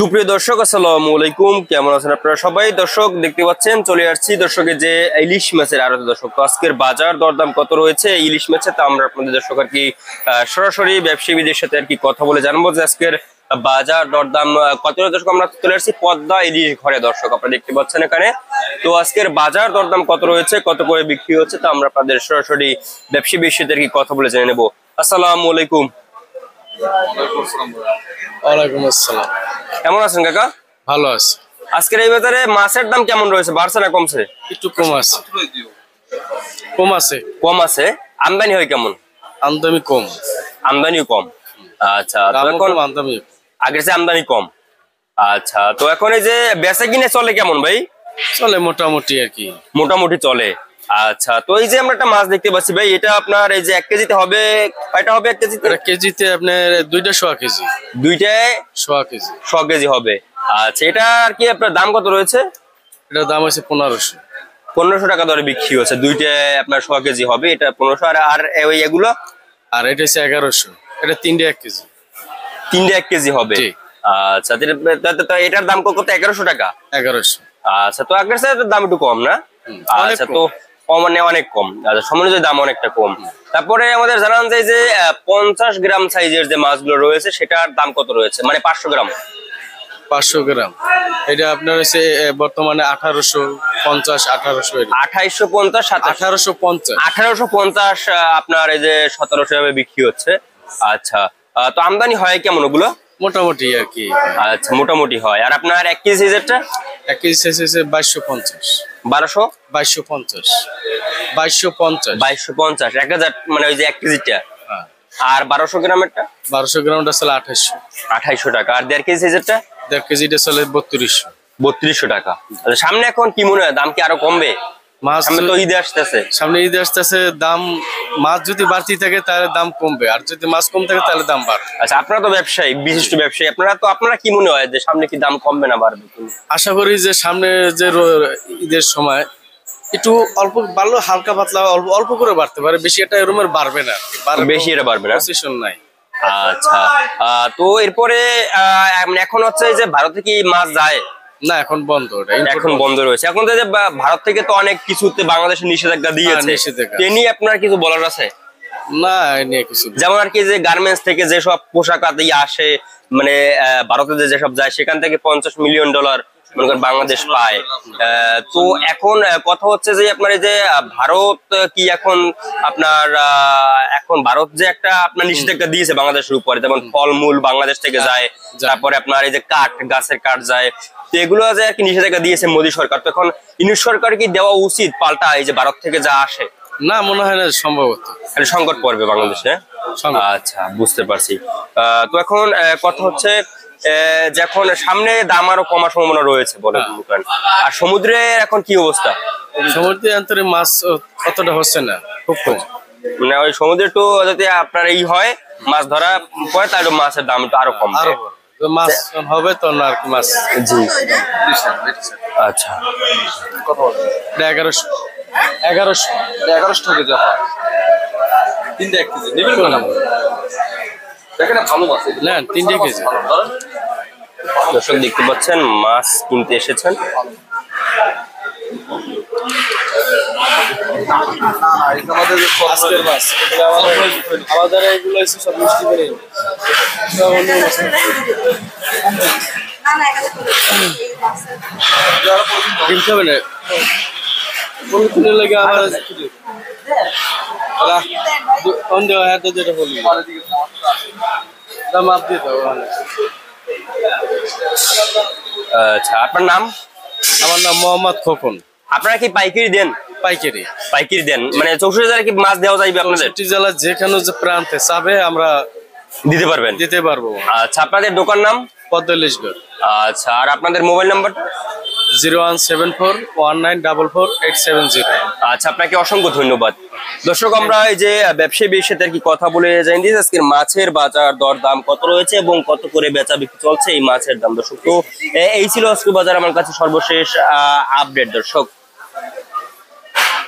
সুপ্রিয় দর্শক, আসসালামু আলাইকুম। কেমন আছেন আপনারা সবাই? দর্শক দেখতে পাচ্ছেন চলে আসছি দর্শকের যে ইলিশ মাছের আড়তে। দর্শক তো আজকের বাজার দরদাম কত রয়েছে ইলিশ মাছের, তা আমরা আপনাদের দর্শক আর কি সরাসরি ব্যবসায়ীদের সাথে আর কি কথা বলে জানবো যে আজকের বাজার দরদাম কত। দর্শক আমরা চলে আসছি পদ্মা ইলিশ ঘরে। দর্শক আপনারা দেখতে পাচ্ছেন এখানে, তো আজকের বাজার দরদাম কত রয়েছে, কত করে বিক্রি হচ্ছে, তা আমরা আপনাদের সরাসরি ব্যবসায়ীদের সাথে আর কি কথা বলে জেনে নেবো। আসসালামু আলাইকুম। ওয়ালাইকুম আসসালাম। কেমন আছেন কাকা? ভালো আছে। আজকের এই বাজারে মাছের দাম কেমন রয়েছে, বাড়ছে না কমছে? একটু কম আছে। কম আছে। কম আছে। আমদানি হয় কেমন? আমদানি কম। আমদানিও কম। আচ্ছা, তো এখন আমদানি আগের চেয়ে আমদানি কম। আচ্ছা, তো এখন এই যে বেচা কিনে চলে কেমন ভাই? চলে মোটামুটি আর কি। মোটামুটি চলে। আচ্ছা, তো এই যে আমরা একটা মাছ দেখতে পাচ্ছি ভাই, এটা আপনার এই যে 1 কেজিতে হবে, কয়টা হবে 1 কেজিতে? কেজিতে আপনার 2টা 1/4 কেজি। দুইটায় 1/4 কেজি। 100 কেজি হবে। আচ্ছা, এটা আর কি আপনার দাম কত রয়েছে? এটার দাম হচ্ছে 1500। 1500 টাকা দরে বিক্রি হচ্ছে। দুইটায় আপনার 100 কেজি হবে, এটা 1500। আর ওই এগুলো? আর এটা হচ্ছে 1100। এটা 3টা 1 কেজি। 3টা 1 কেজি হবে। আচ্ছা, এটার দাম কত? 1100 টাকা। 1100। আচ্ছা, তো আগের চেয়ে দাম একটু কম না? আচ্ছা, তো কম মানে অনেক কম। আচ্ছা, সমন্বয় দাম অনেকটা কম। তারপরে আমাদের জানান যায় যে 50 গ্রাম সাইজের যে মাছগুলো রয়েছে সেটার দাম কত রয়েছে, মানে 500 গ্রাম? 500 গ্রাম এটা আপনার হচ্ছে বর্তমানে 1850 1800। 2850 1850 1850 আপনার এই যে 1700 ভাবে বিক্রি হচ্ছে। আচ্ছা, তো আমদানি হয় কেমন ওগুলো? মোটামুটি আর কি। আচ্ছা, মোটামুটি হয়। আর আপনার 1 কেজি সাইজেরটা? 1 কেজি সাইজ হচ্ছে 2250। 2250 2250 1000, মানে ওই যে 1 কেজিটা। আর 1200 গ্রামেরটা? 1200 গ্রামটা চলে 2800 টাকা। আর 1.5 কেজি সাইজেরটা? 1.5 কেজিটা চলে 3200 টাকা। আচ্ছা, সামনে এখন কি মনে হয়, দাম কি আরো কমবে? মাছ সামনে তো ঈদ আসতেছে। দাম, মাছ যদি বাড়তি থাকে তাহলে দাম কমবে, আর যদি মাছ কম থাকে তাহলে দাম বাড়বে। আচ্ছা, আপনারা তো ব্যবসায়ী, বিশিষ্ট ব্যবসায়ী, আপনারা কি মনে হয় যে সামনে কি দাম কমবে না বাড়বে? আশা করি যে সামনে যে ঈদের সময় একটু অল্প বাড়লো, হালকা পাতলা অল্প করে বাড়তে পারে, বেশি এটা এরকমের বাড়বে না। বেশি এটা বাড়বে না, পজিশন নাই। আচ্ছা, তো এরপরে এখন হচ্ছে যে ভারতে কি মাছ যায় না? এখন বন্ধ। এখন বন্ধ রয়েছে। এখন তো যে ভারত থেকে তো অনেক কিছুতে বাংলাদেশের নিষেধাজ্ঞা দিয়েছে, এ আপনার কিছু বলার আছে? না, নিয়ে কিছু, যেমন আর কি যে গার্মেন্টস থেকে যেসব পোশাক আদি আসে, মানে ভারতে যেসব যায়, সেখান থেকে $50 মিলিয়ন বাংলাদেশ পায়। তো এখন কথা হচ্ছে যে আপনার এই যে ভারত কি এখন আপনার এখন ভারত যে একটা আপনার নিষেধাজ্ঞা দিয়েছে বাংলাদেশের উপরে, যেমন ফলমূল বাংলাদেশ থেকে যায়, তারপরে আপনার এই যে গাছের কাঠ যায়, তো এগুলো যে আর কি নিষেধাজ্ঞা দিয়েছে মোদী সরকার। তো এখন ইউনিট সরকার কি দেওয়া উচিত পাল্টা এই যে ভারত থেকে যা আসে? না, মনে হয় না সম্ভবত। সংকট পড়বে বাংলাদেশে। আচ্ছা, বুঝতে পারছি। তো এখন কথা হচ্ছে যখন সামনে দাম আরো কমার সম্ভাবনা রয়েছে বলেন। আর সমুদ্রে এখন কি অবস্থা? সমুদ্রে অন্তরে মাছ কতটা হচ্ছে না, খুব কম। মানে ওই সমুদ্রে একটু যদি আপনার এই হয় মাছ ধরা পরে, তাহলে মাছের দাম একটু আরো কম মাছ হবে তো না আর কি মাছ। জি, আচ্ছা, 1100 থেকে যাওয়া 3টা 1 কেজি নেবেন না? দেখেন ভালো মাছ না, 3টা কেজি। দর্শক দেখতে পাচ্ছেন মাছ কিনতে এসেছেন। আমাদের এগুলো সব মিষ্টি করে কিনতে হবে না। লাগে আমার যেটা বলি মাপ দিয়ে দেবো। আচ্ছা, আপনার নাম? আমার নাম মোহাম্মদ খোকন। আপনারা কি পাইকারি দেন? পাইকারি দেন, মানে 64 জেলায় কি মাছ দেওয়া যাবে আপনাদের? 64 জেলা যেখানে যে প্রান্তে চাবে আমরা দিতে পারবো। আচ্ছা, আপনাদের দোকান নাম? পদ্মা ইলিশ ঘর। আচ্ছা, আর আপনাদের মোবাইল নাম্বার? 017419448870। আচ্ছা, আপনাকে অসংখ্য ধন্যবাদ। দর্শক, আমরা এই যে ব্যবসায়ীর সাথে আর কি কথা বলে জানিয়ে দিয়েছি আজকের মাছের বাজার দর দাম কত রয়েছে এবং কত করে বেচা বিক্রি চলছে এই মাছের দাম। দর্শক, তো এই ছিল আজকে বাজার আমার কাছে সর্বশেষ আপডেট। দর্শক।